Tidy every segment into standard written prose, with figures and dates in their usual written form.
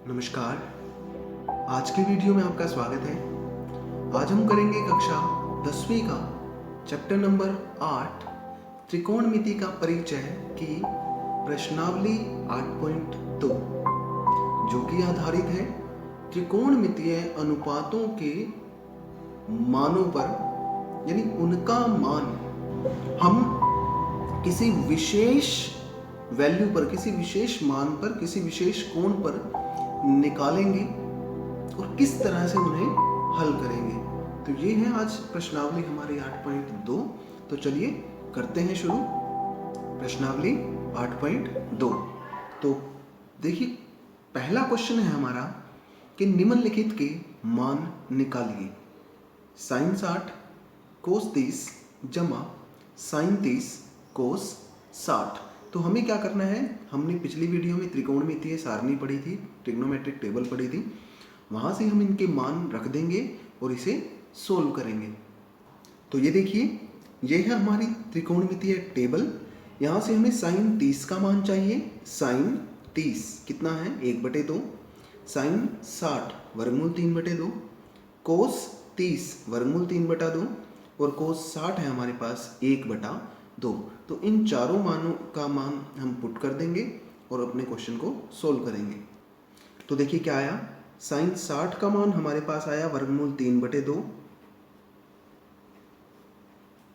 नमस्कार। आज के वीडियो में आपका स्वागत है। आज हम करेंगे कक्षा 10वीं का चैप्टर नंबर 8 त्रिकोणमिति का परिचय की प्रश्नावली 8.2 जो कि आधारित है त्रिकोणमितीय अनुपातों के मानों पर, यानी उनका मान हम किसी विशेष वैल्यू पर, किसी विशेष मान पर, किसी विशेष कोण पर निकालेंगे और किस तरह से उन्हें हल करेंगे। तो ये है आज प्रश्नावली हमारी 8.2। तो चलिए करते हैं शुरू प्रश्नावली 8.2। तो देखिए पहला क्वेश्चन है हमारा कि निम्नलिखित के मान निकालिए। sin 60 cos 30 जमा sin 30 cos 60। तो हमें क्या करना है, हमने पिछली वीडियो में त्रिकोणमितीय सारणी पढ़ी थी, ट्रिग्नोमेट्रिक टेबल पढ़ी थी, वहाँ से हम इनके मान रख देंगे और इसे सोल्व करेंगे। तो ये देखिए, ये है हमारी त्रिकोणमितीय टेबल। यहाँ से हमें sin 30 का मान चाहिए। sin 30 कितना है, 1/2। sin 60 वर्गमूल 3/2। cos 30 वर्गमूल 3/2 और cos 60 है हमारे पास 1/2। तो इन चारों मानों का मान हम पुट कर देंगे और अपने क्वेश्चन को सोल्व करेंगे। तो देखिए क्या आया, sin 60 का मान हमारे पास आया वर्गमूल 3/2।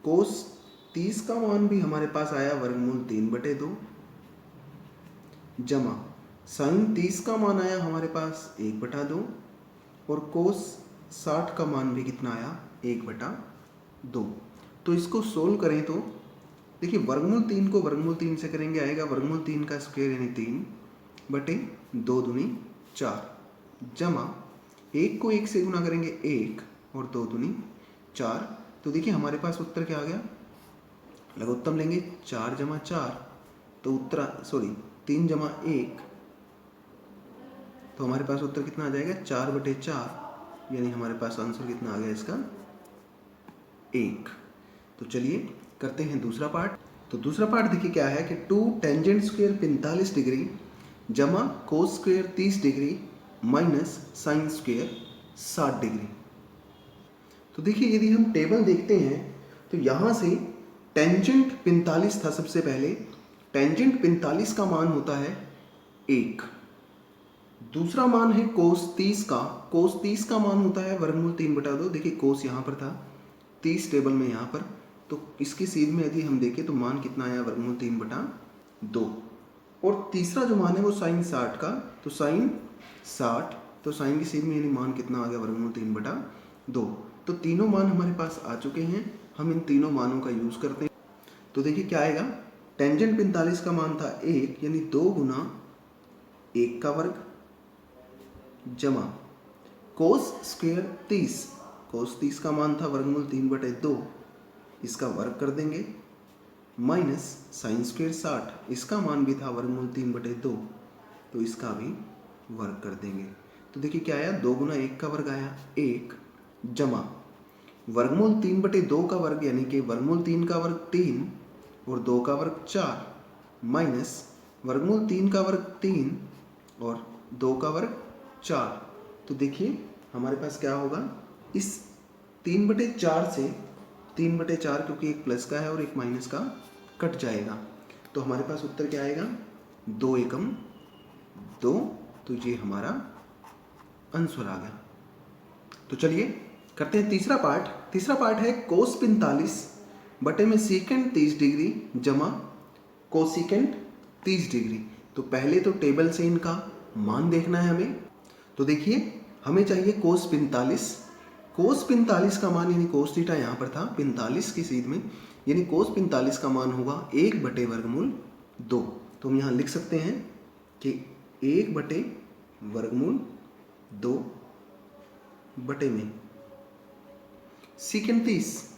cos 30 का मान भी हमारे पास आया वर्गमूल 3/2 जमा sin 30 का मान आया हमारे पास 1/2 और cos 60 का मान भी कितना आया, 1/2। तो इसको सोल्व करें तो देखिए वर्गमूल 3 को वर्गमूल 3 से करेंगे, आएगा वर्गमूल 3 का स्क्वायर यानी 3/2 दूनी 4 जमा 1 को 1 से गुना करेंगे 1 और 2 दूनी 4। तो देखिए हमारे पास उत्तर क्या आ गया, लघुत्तम लेंगे 4 जमा 4 तो 3 जमा 1, तो हमारे पास उत्तर कितना आ जाएगा 4/4, यानी हमारे पास आंसर कितना आ गया इसका 1। तो चलिए करते हैं दूसरा पार्ट। तो दूसरा पार्ट देखिए क्या है कि 2 टेंजेंट स्क्वायर 45 डिग्री जमा cos square 30 degree minus sine square 60 degree. तो देखिए यदि हम टेबल देखते हैं तो यहाँ से टेंजेंट 45 था, सबसे पहले टेंजेंट 45 का मान होता है 1। दूसरा मान है कोस 30 का, कोस 30 का मान होता है वर्गमूल 3/2। देखिए कोस यहाँ पर था, 30 टेबल में यहाँ पर, तो इसकी सीध में यदि हम देखें तो मान कितना आया वर्गमूल 3/2। और तीसरा जो मान है वो साइन 60 का, तो साइन 60, तो साइन की सीध में यानी मान कितना आ गया वर्गमूल 3/2। तो तीनों मान हमारे पास आ चुके हैं, हम इन तीनों मानों का यूज करते हैं। तो देखिए क्या आएगा, टेंजेंट 45 का मान था 1 यानी 2 गुना 1 का वर्ग जमा कोस स्क्वायर 30, कोस 30 का मान था वर्गमूल 3/2, इसका वर्ग कर देंगे माइनस साइन स्क्वायर 60, इसका मान भी था वर्गमूल 3/2, तो इसका भी वर्ग कर देंगे। तो देखिए क्या आया, 2 गुना 1 का वर्ग आया 1 जमा वर्गमूल 3/2 का वर्ग यानी कि वर्गमूल 3 का वर्ग 3 और 2 का वर्ग 4 माइनस वर्गमूल 3 का वर्ग 3 और 2 का वर्ग 4। तो देखिए हमारे पास क्या होगा, इस 3/4 से 3/4 क्योंकि एक प्लस का है और एक माइनस का कट जाएगा, तो हमारे पास उत्तर क्या आएगा 2 एकम 2। तो ये हमारा आंसर आ गया। तो चलिए करते हैं तीसरा पार्ट। तीसरा पार्ट है कोस 45 बटे में सीकेंट 30 डिग्री जमा कोसिकेंट 30 डिग्री। तो पहले तो टेबल से इनका मान देखना है हमें। तो देखिए हमें चाहिए कोस 45, कोस 45 का मान यानी कोस थीटा यहाँ पर था 45 की सीध में, यानी कोस 45 का मान होगा 1/2। तो हम यहाँ लिख सकते हैं कि 1/2 बटे में सीकेंट 30।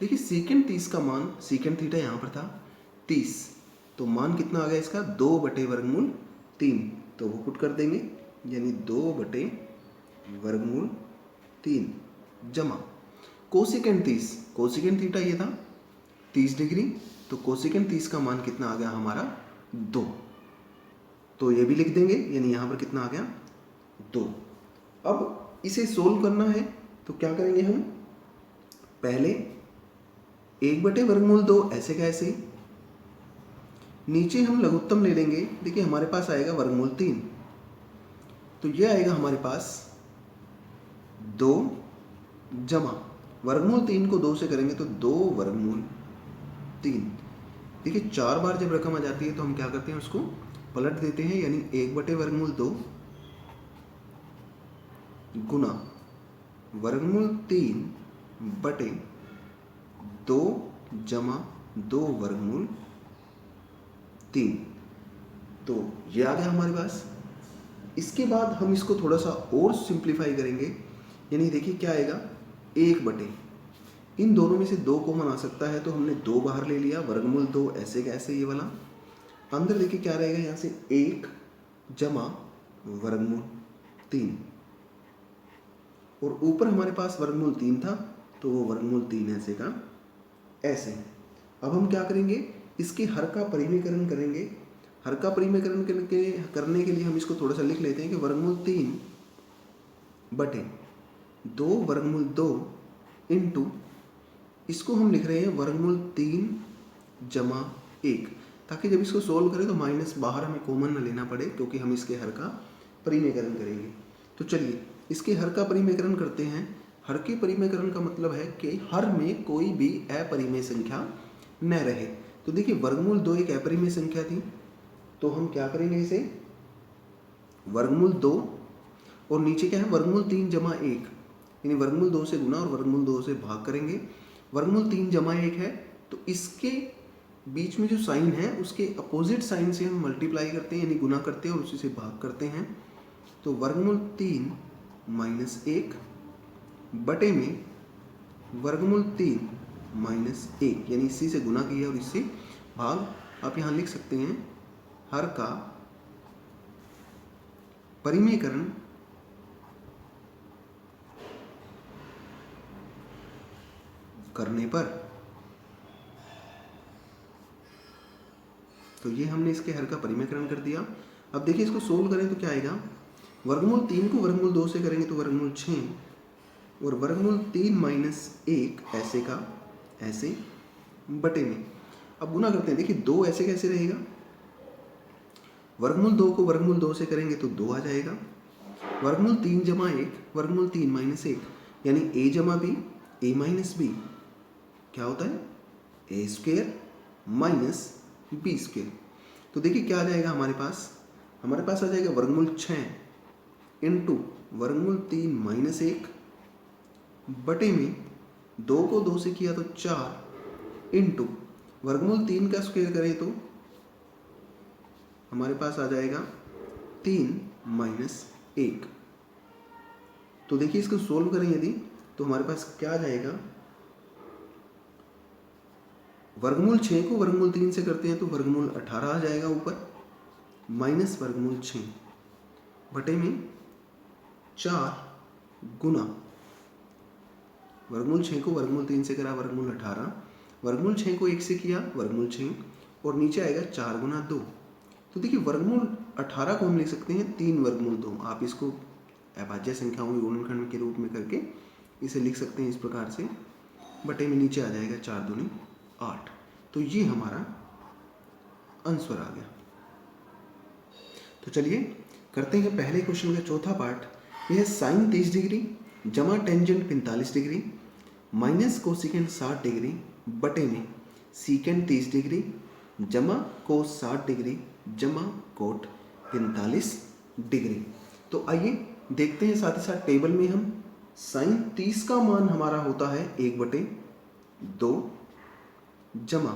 देखिए सीकेंट 30 का मान, सीकेंट थीटा यहाँ पर था 30, तो मान कितना आ गया इसका 2/3। तो वो पुट कर देंगे यानी 2/3 जमा कोसिकेंट 30, कोसिकेंट थीटा ये था 30 डिग्री, तो कोसिकेंट 30 का मान कितना आ गया हमारा 2। तो ये भी लिख देंगे, यानी यहाँ पर कितना आ गया 2। अब इसे सोल्व करना है तो क्या करेंगे हम, पहले 1/√2 ऐसे का ऐसे ही, नीचे हम लघुत्तम ले लेंगे। देखिए हमारे पास आएगा √3, तो ये आएगा हमारे पास 2 जमा √3 को 2 से करेंगे तो 2√3। देखिए 4 बार जब रकम आ जाती है तो हम क्या करते हैं, उसको पलट देते हैं, यानी 1/√2 गुना √3 बटे 2 जमा 2√3। तो ये आ गया हमारे पास। इसके बाद हम इसको थोड़ा सा और सिंप्लीफाई करेंगे, यानी देखिए क्या आएगा, 1/, इन दोनों में से 2 कॉमन आ सकता है तो हमने 2 बाहर ले लिया, √2 ऐसे का ऐसे ये वाला, अंदर देखिए क्या रहेगा, यहाँ से 1 जमा √3, और ऊपर हमारे पास √3 था तो वो √3 ऐसे का ऐसे। अब हम क्या करेंगे, इसके हर का परिमेयकरण करेंगे। हर का परिमेयकरण करने के लिए हम इसको थोड़ा सा लिख लेते हैं कि √3 बटे 2√2 इंटू, इसको हम लिख रहे हैं √3 जमा 1, ताकि जब इसको सोल्व करें तो माइनस बाहर हमें कॉमन न लेना पड़े, क्योंकि हम इसके हर का परिमेयकरण करेंगे। तो चलिए इसके हर का परिमेयकरण करते हैं। हर के परिमेयकरण का मतलब है कि हर में कोई भी अपरिमेय संख्या न रहे। तो देखिए √2 एक अपरिमेय संख्या थी, तो हम क्या करेंगे, इसे √2 और नीचे क्या है √3 जमा 1, यानी √2 से गुना और √2 से भाग करेंगे। √3 जमा 1 है तो इसके बीच में जो साइन है उसके अपोजिट साइन से हम मल्टीप्लाई करते हैं, यानी गुना करते हैं और उसी से भाग करते हैं। तो √3 - 1 बटे में √3 - 1, यानी इसी से गुना किया और इससे भाग। आप यहाँ लिख सकते हैं हर का परिमेयकरण करने पर, तो ये हमने इसके हर का परिमेयकरण कर दिया। अब देखिए इसको सोल्व करें तो क्या आएगा, √3 को √2 से करेंगे तो √6, और √3 - 1 ऐसे का ऐसे बटे में। अब गुना करते हैं, देखिए 2 ऐसे कैसे रहेगा, √2 को √2 से करेंगे तो 2 आ जाएगा, √3 जमा 1 √3 - 1, यानी a जमा b a माइनस बी क्या होता है, a² माइनस b²। तो देखिए क्या आ जाएगा हमारे पास आ जाएगा √6 इंटू √3 - 1 बटे में 2 को 2 से किया तो 4 इंटू √3 का स्क्वायर करें तो हमारे पास आ जाएगा 3 - 1। तो देखिए इसको सोल्व करें यदि, तो हमारे पास क्या आ जाएगा, √6 को √3 से करते हैं तो √18 आ जाएगा ऊपर, माइनस √6 बटे में 4 गुना √6 को √3 से करा √18, √6 को 1 से किया √6, और नीचे आएगा 4 गुना 2। तो देखिए √18 को हम लिख सकते हैं 3√2। आप इसको अभाज्य संख्याओं के गुणनखंड के रूप में करके इसे लिख सकते हैं इस प्रकार से, बटे में नीचे आ जाएगा 4 दूनी 8। तो ये हमारा आंसर आ गया। तो चलिए करते हैं पहले क्वेश्चन का चौथा पार्ट। यह साइन 30 डिग्री जमा tangent 45 degree minus cosecant 60 degree बटे में सीकेंट 30 डिग्री जमा कोस 60 डिग्री जमा कोट 45 डिग्री। तो आइए देखते हैं, साथ ही साथ टेबल में हम साइन 30 का मान हमारा होता है 1/2 जमा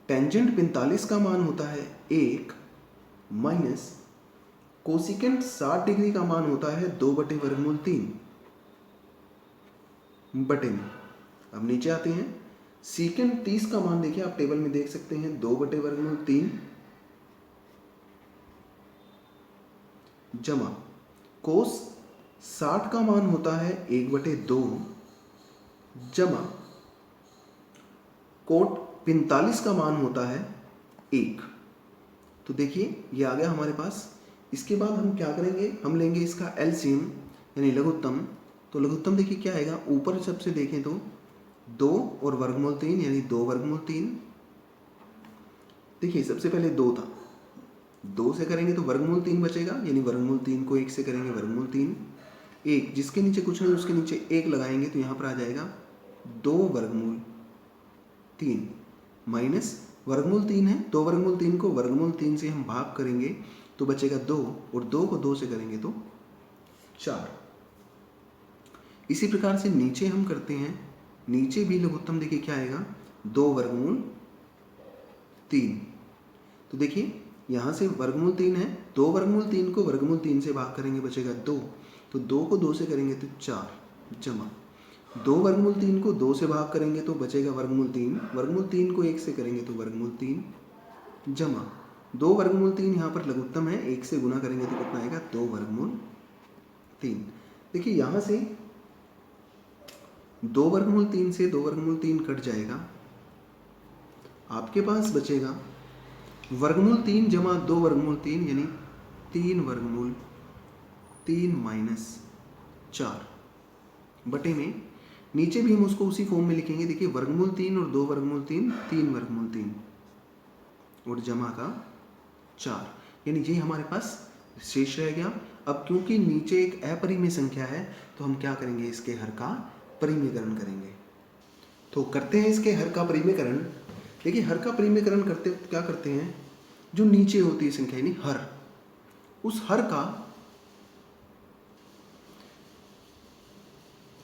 टेंजेंट 45 का मान होता है 1 माइनस कोसिकेंट 60 डिग्री का मान होता है 2/√3 बटे में। अब नीचे आते हैं, सीकेंट 30 का मान देखिए आप टेबल में देख सकते हैं 2/√3 जमा कोस 60 का मान होता है 1/2 जमा कोट 45 का मान होता है 1। तो देखिए ये आ गया हमारे पास, इसके बाद हम क्या करेंगे, हम लेंगे इसका एलसीएम यानी लघुत्तम। तो लघुत्तम देखिए क्या आएगा, ऊपर सबसे देखें तो 2 और वर्गमूल 3 यानी 2 वर्गमूल 3। देखिए सबसे पहले 2 था, 2 से करेंगे तो वर्गमूल 3 बचेगा, यानी वर्गमूल 3 को 1 से करेंगे वर्गमूल 3। 1 जिसके नीचे कुछ नहीं उसके नीचे 1 लगाएंगे तो यहाँ पर आ जाएगा 2 वर्गमूल 3 माइनस वर्गमूल 3 है, 2 वर्गमूल 3 को वर्गमूल 3 से हम भाग करेंगे तो बचेगा 2, और 2 को 2 से करेंगे तो 4। इसी प्रकार से नीचे हम करते हैं, नीचे भी लघुत्तम देखिए क्या आएगा, 2 वर्गमूल 3। तो देखिए यहाँ से वर्गमूल 3 है, 2 वर्गमूल 3 को वर्गमूल 3 से भाग करेंगे बचेगा 2, तो 2 को 2 से करेंगे तो 4 जमा 2 वर्गमूल 3 को 2 से भाग करेंगे तो बचेगा वर्गमूल 3, वर्गमूल 3 को 1 से करेंगे तो वर्गमूल 3 जमा 2 वर्गमूल 3 यहाँ पर लघुत्तम है, 1 से गुना करेंगे तो कितना आएगा 2 वर्गमूल 3। देखिए यहाँ से 2 वर्गमूल 3 से 2 वर्गमूल 3 कट जाएगा, आपके पास बचेगा वर्गमूल 3 जमा 2 वर्गमूल 3 यानी 3 वर्गमूल 3 माइनस 4 बटे में, नीचे भी हम उसको उसी फॉर्म में लिखेंगे। देखिए वर्गमूल 3 और 2 वर्गमूल 3 3 वर्गमूल 3 और जमा का 4, यानी ये हमारे पास शेष रह गया। अब क्योंकि नीचे एक अपरिमेय संख्या है तो हम क्या करेंगे, इसके हर का परिमेयकरण करेंगे। तो करते हैं इसके हर का परिमेयकरण। देखिए हर का परिमेयकरण करते क्या करते हैं, जो नीचे होती है संख्या यानी हर, उस हर का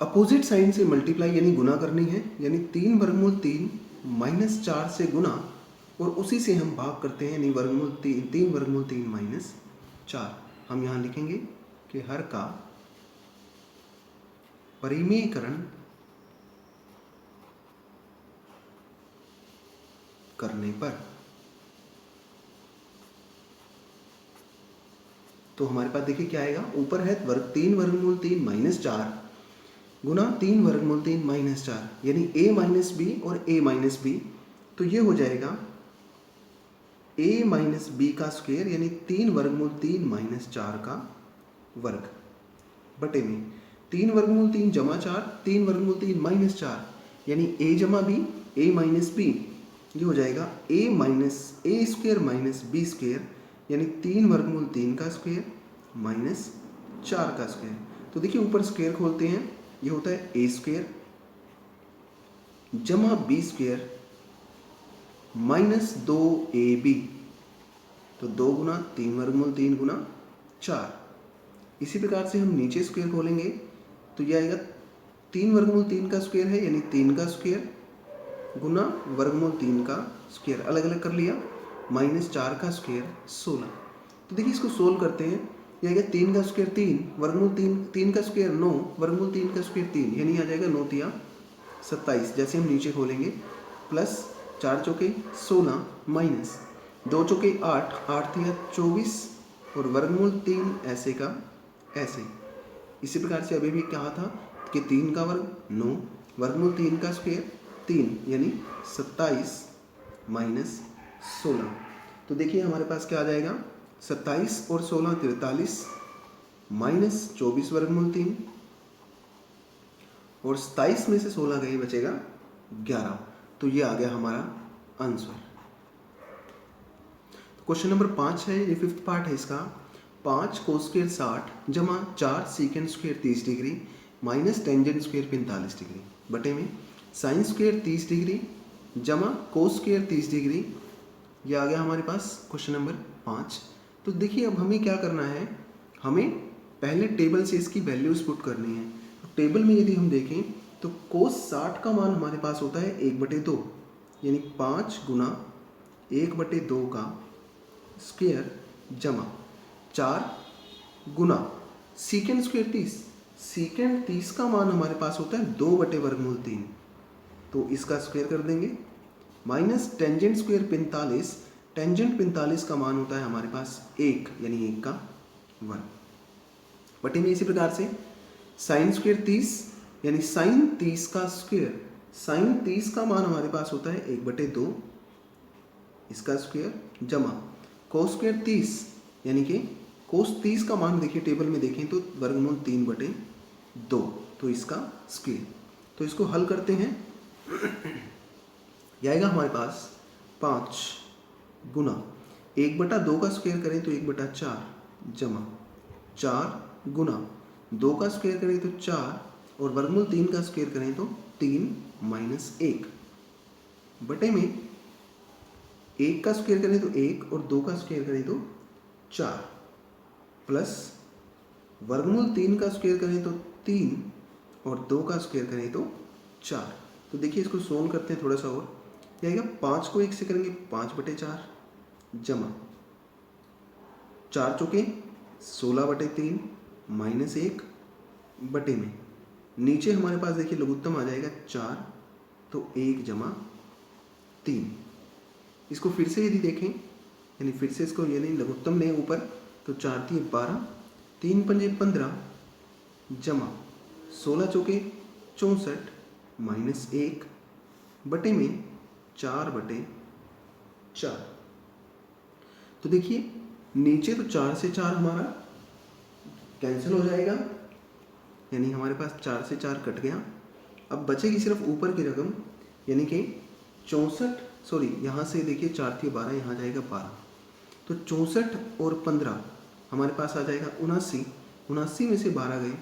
अपोजिट साइन से मल्टीप्लाई यानी गुना करनी है, यानी 3 वर्गमूल 3 माइनस 4 से गुना, और उसी से हम भाग करते हैं, यानी वर्गमूल 3 वर्गमूल 3 माइनस 4। हम यहाँ लिखेंगे कि हर का परिमेयकरण करने पर, तो हमारे पास देखिए क्या आएगा, ऊपर है 3 वर्गमूल 3 माइनस 4 गुना 3 वर्गमूल 3 माइनस 4, यानी a माइनस बी और a माइनस बी, तो ये हो जाएगा a माइनस बी का स्क्वायर यानी 3 वर्गमूल 3 माइनस 4 का वर्ग बटे में 3 वर्गमूल 3 जमा 4 3 वर्गमूल 3 माइनस 4 यानी a जमा बी a माइनस बी, ये हो जाएगा a minus a square minus b square यानी 3 वर्गमूल 3 का स्क्वायर माइनस 4 का स्क्वायर। तो देखिए ऊपर स्क्वायर खोलते हैं, ये होता है ए स्क्वायर जमा बी स्क्वायर माइनस 2ab, तो 2 गुना 3 वर्गमूल 3 गुना 4। इसी प्रकार से हम नीचे स्क्वायर खोलेंगे तो ये आएगा 3 वर्गमूल 3 का स्क्वायर है यानी 3 का स्क्वायर गुना वर्गमूल 3 का स्क्वायर, अलग अलग कर लिया, माइनस 4 का स्क्वायर 16। तो देखिए इसको सोल्व करते हैं, ये आएगा 3 का स्क्वायर 3 वर्गमूल 3 का स्क्वायर 9 वर्गमूल 3 का स्क्वायर 3, यानी आ जाएगा 9 तिया 27। जैसे हम नीचे खोलेंगे प्लस 4 चौके 16 माइनस 2 चौके 8 8 तिया 24 और वर्गमूल 3 ऐसे का ऐसे। इसी प्रकार से अभी भी कहा था कि 3 का वर्ग 9 वर्गमूल 3 का स्क्वायर 3 यानी 27 माइनस 16। तो देखिए हमारे पास क्या आ जाएगा, 27 और 16 43 माइनस 24 वर्गमूल 3 और 27 में से 16 गए बचेगा 11। तो ये आ गया हमारा आंसर। क्वेश्चन नंबर 5 है, ये 5th पार्ट है इसका। 5 कोस स्क्वायर 60 जमा 4 secant square 30 degree minus tangent square 45 degree बटे में साइन स्क्वायर 30 डिग्री जमा कोस स्क्वायर 30 डिग्री, ये आ गया हमारे पास क्वेश्चन नंबर 5। तो देखिए अब हमें क्या करना है, हमें पहले टेबल से इसकी वैल्यूज पुट करनी है। तो टेबल में यदि हम देखें तो कोस 60 का मान हमारे पास होता है 1/2 यानी 5 गुना 1/2 का स्क्वायर जमा 4 गुना सीकेंड स्क्वायर 30, सीकेंड 30 का मान हमारे पास होता है 2/वर्गमूल 3, तो इसका स्क्वायर कर देंगे माइनस टेंजेंट स्क्वायर 45, टेंजेंट 45 का मान होता है हमारे पास 1 यानी 1 का वर्ग बटे में इसी प्रकार से साइन स्क्वायर 30 यानी साइन 30 का स्क्वायर, साइन 30 का मान हमारे पास होता है 1/2 इसका स्क्वायर जमा कोस स्क्वायर 30 यानी कि कोस 30 का मान देखिए टेबल में देखें तो वर्गमूल 3/2, तो इसका स्क्वायर। तो इसको हल करते हैं, ये आएगा हमारे पास 5 गुना 1/2 का स्क्वायर करें तो 1/4 जमा 4 गुना 2 का स्क्वायर करें तो 4 और वर्गमूल 3 का स्क्वायर करें तो 3 - 1 बटे में 1 का स्क्वायर करें तो 1 और 2 का स्क्वायर करें तो 4 प्लस वर्गमूल 3 का स्क्वायर करें तो 3 और 2 का स्क्वायर करें तो 4। तो देखिए इसको सोल्व करते हैं थोड़ा सा और, ये आएगा 5 को 1 से करेंगे 5/4 जमा 4 चौके 16/3 -1 बटे में नीचे हमारे पास देखिए लघुत्तम आ जाएगा 4, तो 1 जमा 3। इसको फिर से यदि देखें, यानी फिर से इसको यानी लघुत्तम लें ऊपर, तो 4 × 3 = 12, 3 × 5 = 15 जमा 16 चौके 64 -1 बटे में 4/4। तो देखिए नीचे तो 4 से 4 हमारा कैंसिल हो जाएगा, यानी हमारे पास 4 से 4 कट गया। अब बचेगी सिर्फ ऊपर की रकम, यानी कि 64, सॉरी यहाँ से देखिए 4 × 3 = 12, यहाँ जाएगा 12, तो 64 और 15 हमारे पास आ जाएगा 79, 79 में से 12 गए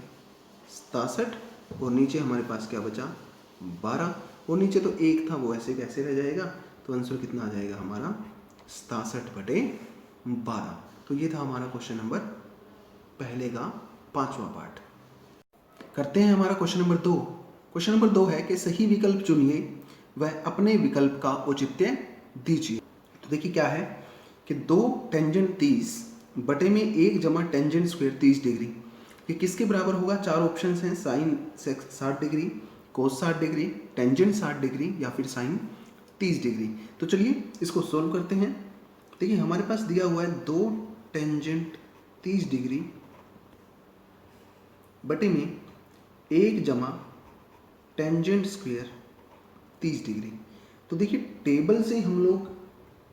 67 और नीचे हमारे पास क्या बचा 12, और नीचे तो 1 था वो ऐसे कैसे रह जाएगा, तो आंसर कितना आ जाएगा हमारा 67/12। तो ये था हमारा क्वेश्चन नंबर पहले का 5वां पार्ट। करते हैं हमारा क्वेश्चन नंबर 2। क्वेश्चन नंबर 2 है कि सही विकल्प चुनिए वह अपने विकल्प का औचित्य दीजिए। तो देखिए क्या है कि 2 टेंजेंट 30 बटे में 1 जमा टेंजेंट स्क्वायर 30 डिग्री, ये किसके बराबर होगा? 4 ऑप्शन हैं, साइन 60 डिग्री, कोस 60 डिग्री, टेंजेंट 60 डिग्री या फिर साइन 30 डिग्री। तो चलिए इसको सोल्व करते हैं। देखिए हमारे पास दिया हुआ है 2 टेंजेंट 30 डिग्री बटे में 1 जमा टेंजेंट स्क्वायर 30 डिग्री। तो देखिए टेबल से हम लोग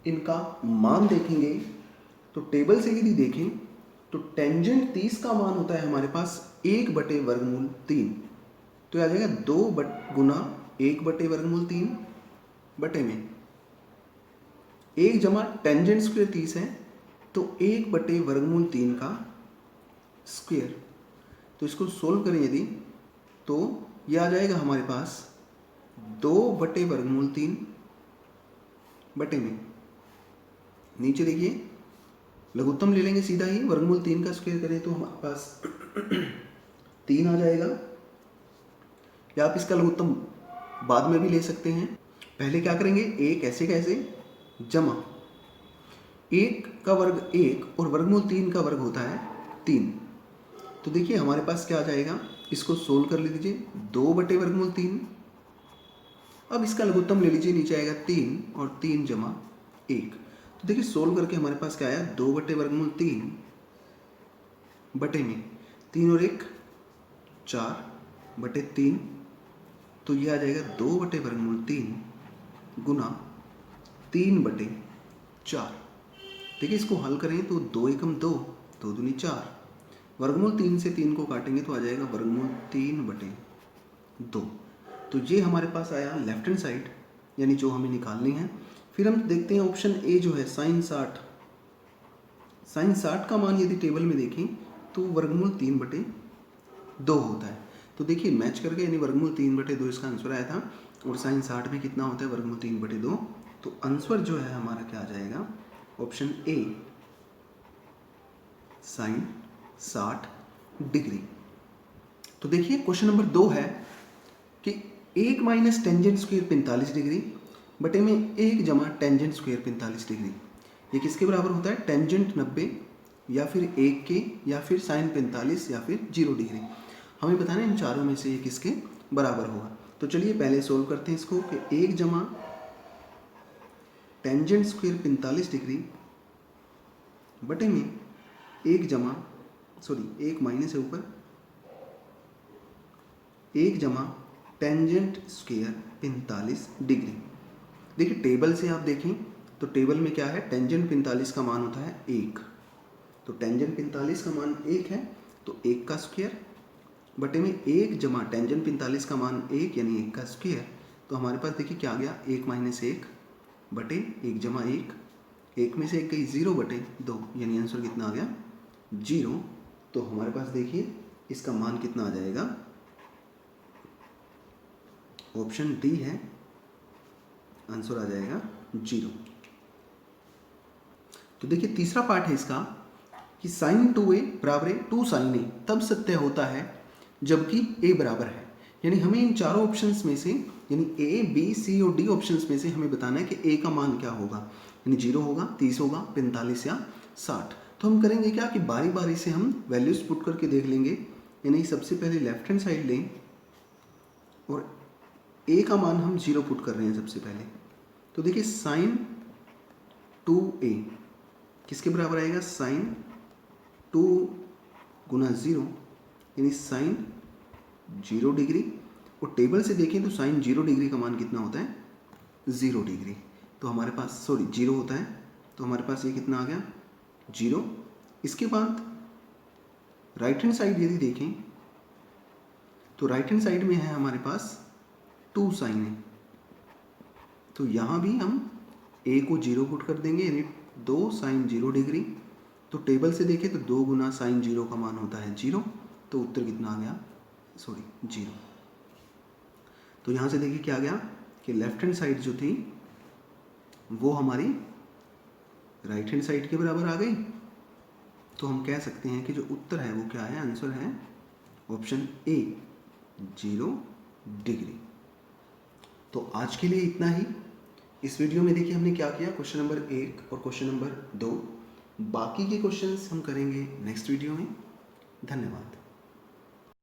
इनका मान देखेंगे, तो टेबल से यदि देखें तो टेंजेंट 30 का मान होता है हमारे पास 1/3, तो आ जाएगा 2 गुना 1/3 बटे में 1 जमा टेंजेंट स्क्वायर 30 है, तो 1/3 का स्क्वायर। तो इसको सोल्व करें यदि, तो यह आ जाएगा हमारे पास 2/3 बटे में नीचे देखिए लघुत्तम ले लेंगे सीधा ही, वर्गमूल 3 का स्क्वायर करें तो हमारे पास 3 आ जाएगा, या आप इसका लघुत्तम बाद में भी ले सकते हैं। पहले क्या करेंगे, 1 ऐसे कैसे जमा 1 का वर्ग 1 और वर्गमूल 3 का वर्ग होता है 3। तो देखिए हमारे पास क्या आ जाएगा, इसको सोल्व कर लीजिए 2/3। अब इसका लघुत्तम ले लीजिए, नीचे आएगा 3 और 3 जमा 1। तो देखिए सोल्व करके हमारे पास क्या आया, 2/3 बटे में 3 और 1 4/3, तो यह आ जाएगा 2/3 गुना 3/4। देखिए इसको हल करें तो 2 एकम 2, 2 दूनी 4, वर्गमूल 3 से 3 को काटेंगे तो आ जाएगा वर्गमूल 3/2। तो ये हमारे पास आया लेफ्ट हैंड साइड, यानी जो हमें निकालनी है। फिर हम देखते हैं ऑप्शन ए जो है साइन 60। साइन 60 का मान यदि टेबल में देखें तो वर्गमूल 3/2 होता है। तो देखिए मैच करके, यानी वर्गमूल 3/2 इसका आंसर आया था, और साइन 60 में कितना होता है वर्गमूल 3/2। तो आंसर जो है हमारा क्या आ जाएगा, ऑप्शन ए साइन 60 डिग्री। तो देखिए क्वेश्चन नंबर 2 है कि 1 माइनस टेंजेंट स्क्वायर 45 डिग्री बटे में 1 जमा टेंजेंट स्क्वायर 45 डिग्री, ये किसके बराबर होता है? टेंजेंट 90 या फिर 1 के, या फिर साइन 45 या फिर 0 डिग्री। हमें बताना है इन चारों में से ये किसके बराबर होगा। तो चलिए पहले सोल्व करते हैं इसको कि 1 जमा टेंजेंट स्क्वायर 45 डिग्री बटे में 1 माइनस है ऊपर, 1 जमा टेंजेंट स्क्वायर 45 डिग्री। देखिए टेबल से आप देखें तो टेबल में क्या है, टेंजेंट 45 का मान होता है 1, तो टेंजेंट 45 का मान 1 है, तो 1 का स्क्वायर बटे में 1 जमा टेंजेंट 45 का मान 1 यानी 1 का स्क्वायर। तो हमारे पास देखिए क्या आ गया, 1 माइनस 1 बटे 1 जमा 1, 1 में से 1 गई 0 बटे 2, यानी आंसर कितना आ गया 0। तो हमारे पास देखिए इसका मान कितना आ जाएगा, ऑप्शन डी है, आंसर आ जाएगा 0। तो देखिए तीसरा पार्ट है इसका कि साइन 2a बराबर है 2 साइन a तब सत्य होता है जबकि a बराबर है। यानी हमें इन चारों ऑप्शंस में से, यानी a, b, c और d ऑप्शंस में से हमें बताना है कि a का मान क्या होगा, यानी 0 होगा, 30 होगा, 45 या 60। तो हम करेंगे क्या कि बारी बारी से हम वैल्यूज पुट करके देख लेंगे। यानी सबसे पहले लेफ्ट हैंड साइड लें और a का मान हम 0 पुट कर रहे हैं सबसे पहले। तो देखिए साइन 2a किसके बराबर आएगा, साइन 2 गुना 0 यानी साइन 0 डिग्री। और टेबल से देखें तो साइन 0 डिग्री का मान कितना होता है, 0 डिग्री। तो हमारे पास 0 होता है, तो हमारे पास ये कितना आ गया 0। इसके बाद राइट हैंड साइड यदि देखें तो राइट हैंड साइड में है हमारे पास 2 साइन है, तो यहाँ भी हम a को 0 पुट कर देंगे यानी 2 साइन 0 डिग्री। तो टेबल से देखें तो 2 गुना साइन 0 का मान होता है 0, तो उत्तर कितना आ गया 0। तो यहाँ से देखिए क्या आ गया कि लेफ्ट हैंड साइड जो थी वो हमारी राइट हैंड साइड के बराबर आ गई। तो हम कह सकते हैं कि जो उत्तर है वो क्या है, आंसर है ऑप्शन ए 0 डिग्री। तो आज के लिए इतना ही। इस वीडियो में देखिए हमने क्या किया, क्वेश्चन नंबर 1 और क्वेश्चन नंबर 2। बाकी के क्वेश्चंस हम करेंगे नेक्स्ट वीडियो में। धन्यवाद।